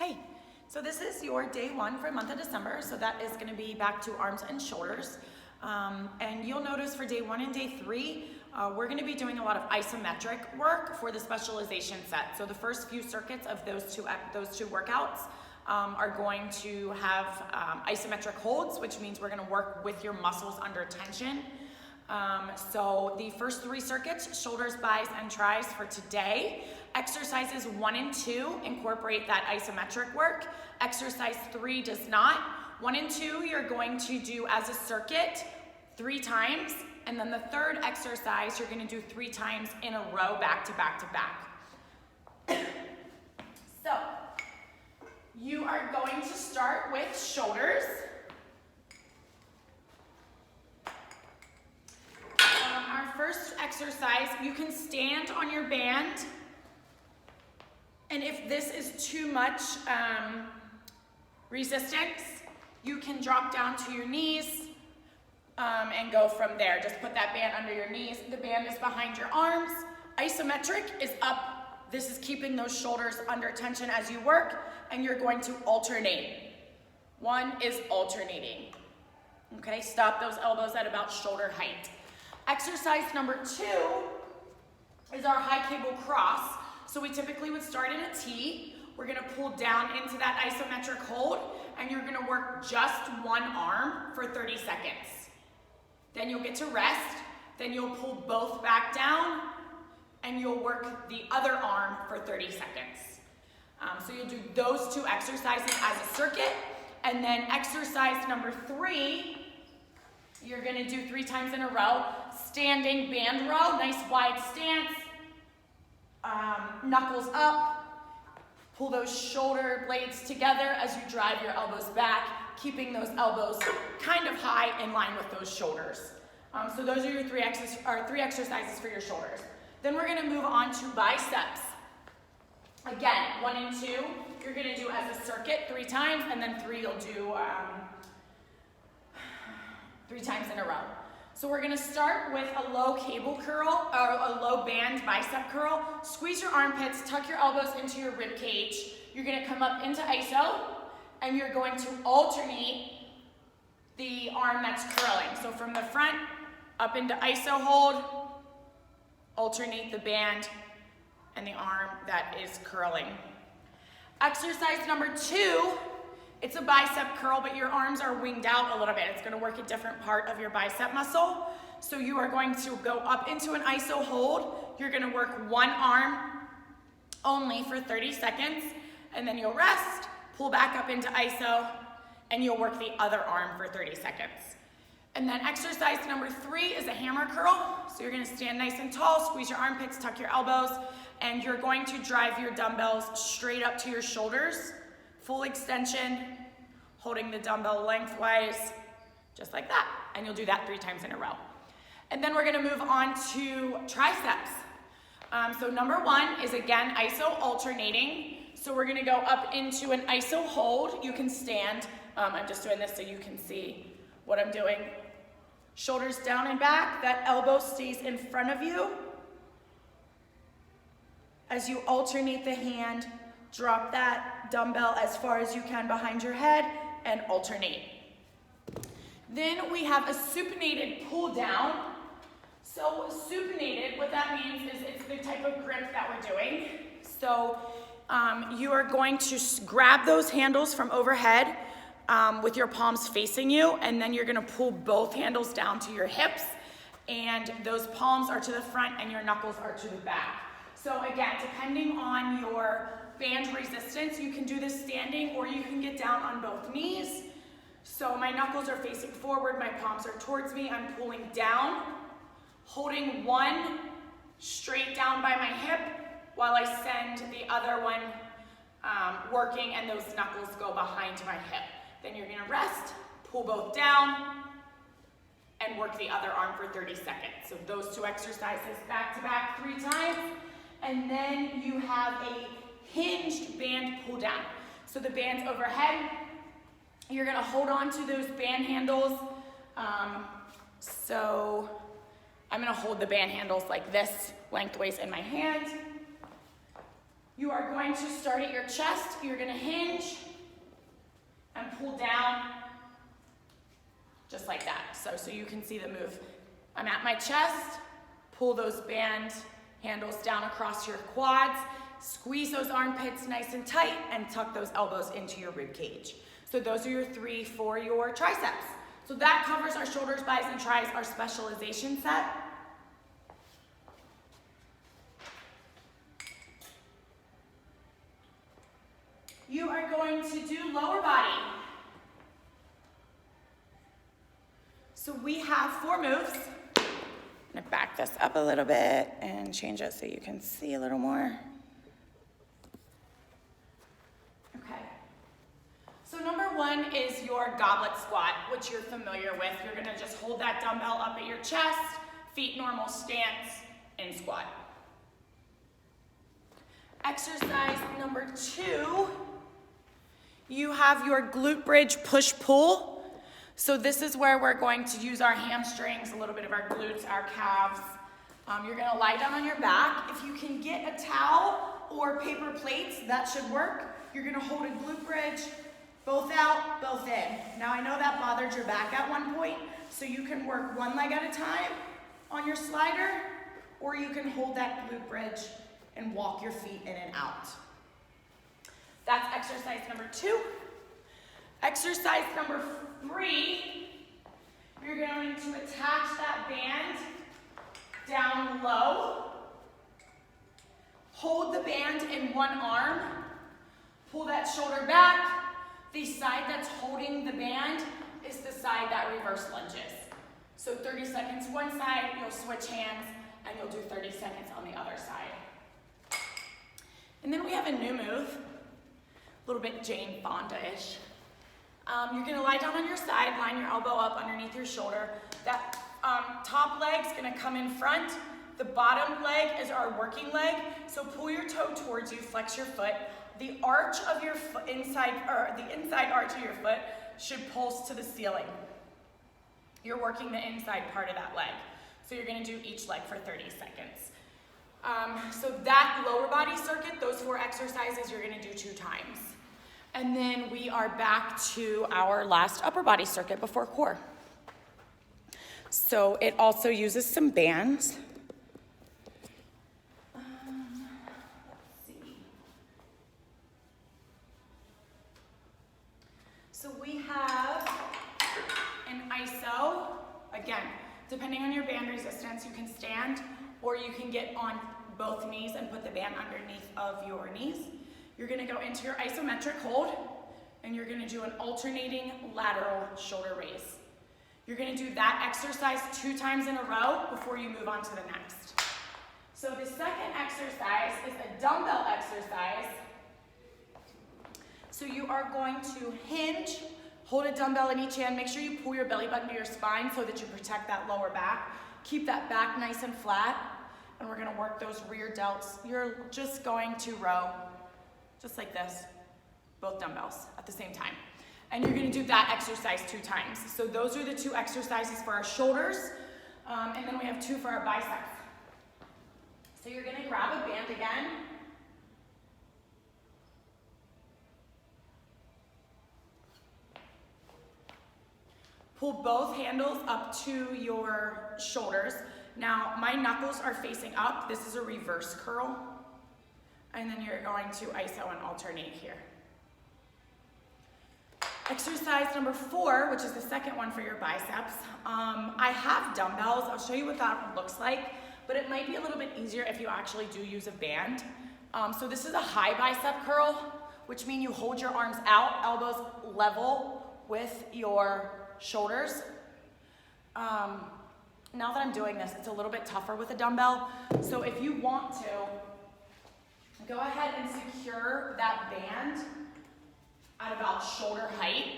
Hey, so this is your day one for the month of December. So that is gonna be back to arms and shoulders. And you'll notice for day one and day three, we're gonna be doing a lot of isometric work for the specialization set. So the first few circuits of those two workouts are going to have isometric holds, which means we're gonna work with your muscles under tension. So the first three circuits, shoulders, bis, and tris for today. Exercises 1 and 2 incorporate that isometric work. Exercise 3 does not. 1 and 2 you're going to do as a circuit 3 times, and then the third exercise you're going to do 3 times in a row, back to back to back. So you are going to start with shoulders. Our first exercise, you can stand on your band, and if this is too much resistance, you can drop down to your knees and go from there. Just put that band under your knees. The band is behind your arms. Isometric is up. This is keeping those shoulders under tension as you work, and you're going to alternate. 1 is alternating. Okay, stop those elbows at about shoulder height. Exercise number 2 is our high cable cross. So we typically would start in a T. We're gonna pull down into that isometric hold, and you're gonna work just one arm for 30 seconds. Then you'll get to rest, then you'll pull both back down, and you'll work the other arm for 30 seconds. So you'll do those 2 exercises as a circuit, and then exercise number 3, you're gonna do 3 times in a row. Standing band row, nice wide stance. Knuckles up. Pull those shoulder blades together as you drive your elbows back, keeping those elbows kind of high in line with those shoulders. So those are your 3 exercises for your shoulders. Then we're gonna move on to biceps. Again, 1 and 2, you're gonna do as a circuit 3 times, and then 3 you'll do 3 times in a row. So we're gonna start with a low cable curl, or a low band bicep curl. Squeeze your armpits, tuck your elbows into your rib cage. You're gonna come up into iso, and you're going to alternate the arm that's curling. So from the front, up into iso hold, alternate the band and the arm that is curling. Exercise number 2, it's a bicep curl, but your arms are winged out a little bit. It's gonna work a different part of your bicep muscle. So you are going to go up into an iso hold. You're gonna work one arm only for 30 seconds, and then you'll rest, pull back up into iso, and you'll work the other arm for 30 seconds. And then exercise number 3 is a hammer curl. So you're gonna stand nice and tall, squeeze your armpits, tuck your elbows, and you're going to drive your dumbbells straight up to your shoulders. Full extension, holding the dumbbell lengthwise, just like that. And you'll do that 3 times in a row. And then we're gonna move on to triceps. So number 1 is again iso alternating. So we're gonna go up into an iso hold. You can stand. I'm just doing this so you can see what I'm doing. Shoulders down and back, that elbow stays in front of you. As you alternate the hand, drop that dumbbell as far as you can behind your head and alternate. Then we have a supinated pull down. So supinated, what that means is it's the type of grip that we're doing. So you are going to grab those handles from overhead with your palms facing you, and then you're gonna pull both handles down to your hips, and those palms are to the front and your knuckles are to the back. So again, depending on your band resistance, you can do this standing, or you can get down on both knees. So my knuckles are facing forward, my palms are towards me, I'm pulling down, holding one straight down by my hip while I send the other one working, and those knuckles go behind my hip. Then you're gonna rest, pull both down, and work the other arm for 30 seconds. So those 2 exercises back to back 3 times. And then you have a hinged band pull down. So the band's overhead. You're gonna hold on to those band handles. So I'm gonna hold the band handles like this, lengthways in my hand. You are going to start at your chest. You're going to hinge and pull down just like that. So you can see the move. I'm at my chest. Pull those band handles down across your quads. Squeeze those armpits nice and tight and tuck those elbows into your rib cage. So those are your 3 for your triceps. So that covers our shoulders, biceps, and tries, our specialization set. You are going to do lower body. So we have 4 moves. I'm gonna back this up a little bit and change it so you can see a little more. Okay. So number 1 is your goblet squat, which you're familiar with. You're gonna just hold that dumbbell up at your chest, feet normal stance, and squat. Exercise number 2, you have your glute bridge push-pull. So this is where we're going to use our hamstrings, a little bit of our glutes, our calves. You're gonna lie down on your back. If you can get a towel or paper plates, that should work. You're gonna hold a glute bridge, both out, both in. Now I know that bothered your back at one point, so you can work one leg at a time on your slider, or you can hold that glute bridge and walk your feet in and out. That's exercise number 2. Exercise number 3, you're going to attach that band down low. Hold the band in one arm. Pull that shoulder back. The side that's holding the band is the side that reverse lunges. So 30 seconds one side, you'll switch hands, and you'll do 30 seconds on the other side. And then we have a new move, a little bit Jane Fonda-ish. You're gonna lie down on your side, line your elbow up underneath your shoulder. That top leg's gonna come in front. The bottom leg is our working leg. So pull your toe towards you, flex your foot. The arch of your foot, the inside arch of your foot should pulse to the ceiling. You're working the inside part of that leg. So you're gonna do each leg for 30 seconds. So that lower body circuit, those 4 exercises, you're gonna do 2 times. And then we are back to our last upper body circuit before core. So it also uses some bands. Let's see. So we have an ISO. Again, depending on your band resistance, you can stand or you can get on both knees and put the band underneath of your knees. You're gonna go into your isometric hold and you're gonna do an alternating lateral shoulder raise. You're gonna do that exercise 2 times in a row before you move on to the next. So the second exercise is a dumbbell exercise. So you are going to hinge, hold a dumbbell in each hand, make sure you pull your belly button to your spine so that you protect that lower back. Keep that back nice and flat, and we're gonna work those rear delts. You're just going to row just like this, both dumbbells at the same time. And you're gonna do that exercise 2 times. So those are the 2 exercises for our shoulders, and then we have 2 for our biceps. So you're gonna grab a band again. Pull both handles up to your shoulders. Now, my knuckles are facing up. This is a reverse curl. And then you're going to ISO and alternate here. Exercise number 4, which is the second one for your biceps. I have dumbbells. I'll show you what that one looks like, but it might be a little bit easier if you actually do use a band. So this is a high bicep curl, which means you hold your arms out, elbows level with your shoulders. Now that I'm doing this, it's a little bit tougher with a dumbbell. So if you want to, go ahead and secure that band at about shoulder height.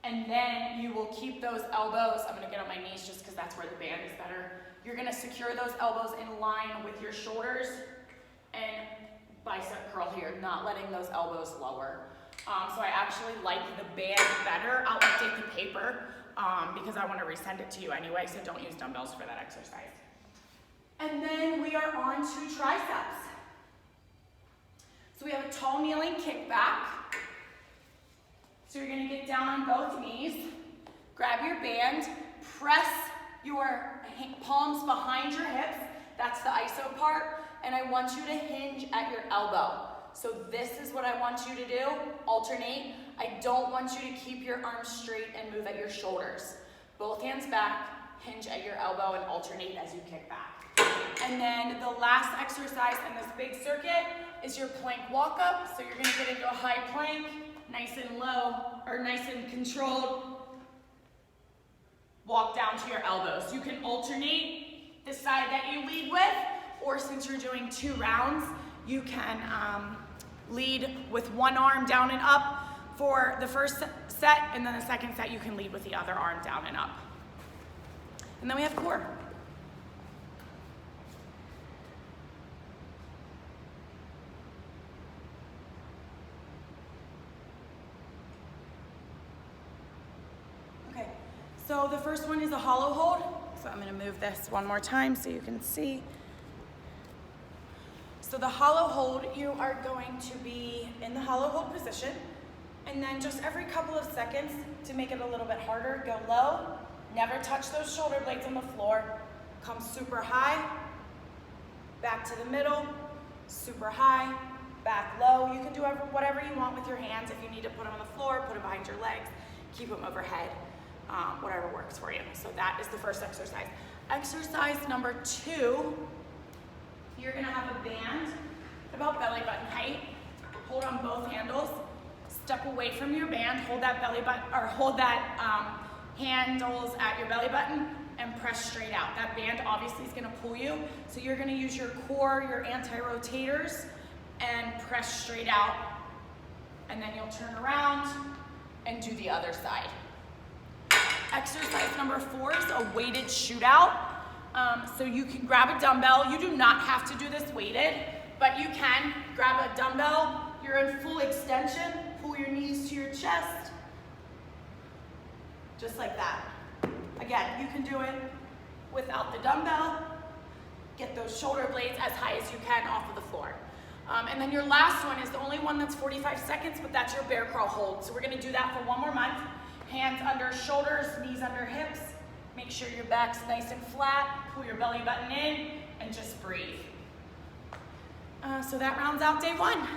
And then you will keep those elbows, I'm gonna get on my knees just because that's where the band is better. You're gonna secure those elbows in line with your shoulders and bicep curl here, not letting those elbows lower. So I actually like the band better. I'll update the paper because I want to resend it to you anyway, so don't use dumbbells for that exercise. And then we are on to triceps. So we have a tall kneeling kickback. So you're gonna get down on both knees, grab your band, press your palms behind your hips, that's the iso part, and I want you to hinge at your elbow. So this is what I want you to do, alternate. I don't want you to keep your arms straight and move at your shoulders. Both hands back, hinge at your elbow, and alternate as you kick back. And then the last exercise in this big circuit is your plank walk up. So you're gonna get into a high plank, nice and low, or nice and controlled. Walk down to your elbows. You can alternate the side that you lead with, or since you're doing 2 rounds, you can lead with one arm down and up for the first set, and then the second set you can lead with the other arm down and up. And then we have core. Okay, so the first one is a hollow hold. So I'm gonna move this one more time so you can see. So the hollow hold, you are going to be in the hollow hold position, and then just every couple of seconds, to make it a little bit harder, go low, never touch those shoulder blades on the floor, come super high, back to the middle, super high, back low. You can do whatever you want with your hands. If you need to put them on the floor, put them behind your legs, keep them overhead, whatever works for you. So that is the first exercise. Exercise number 2, you're gonna have a band about belly button height. Hold on both handles. Step away from your band. Hold that belly button, or hold that handles at your belly button, and press straight out. That band obviously is gonna pull you, so you're gonna use your core, your anti-rotators, and press straight out. And then you'll turn around and do the other side. Exercise number 4 is a weighted shootout. So you can grab a dumbbell. You do not have to do this weighted, but you can grab a dumbbell. You're in full extension. Pull your knees to your chest. Just like that. Again, you can do it without the dumbbell. Get those shoulder blades as high as you can off of the floor. And then your last one is the only one that's 45 seconds, but that's your bear crawl hold. So we're gonna do that for 1 more month. Hands under shoulders, knees under hips. Make sure your back's nice and flat. Pull your belly button in and just breathe. So that rounds out day 1.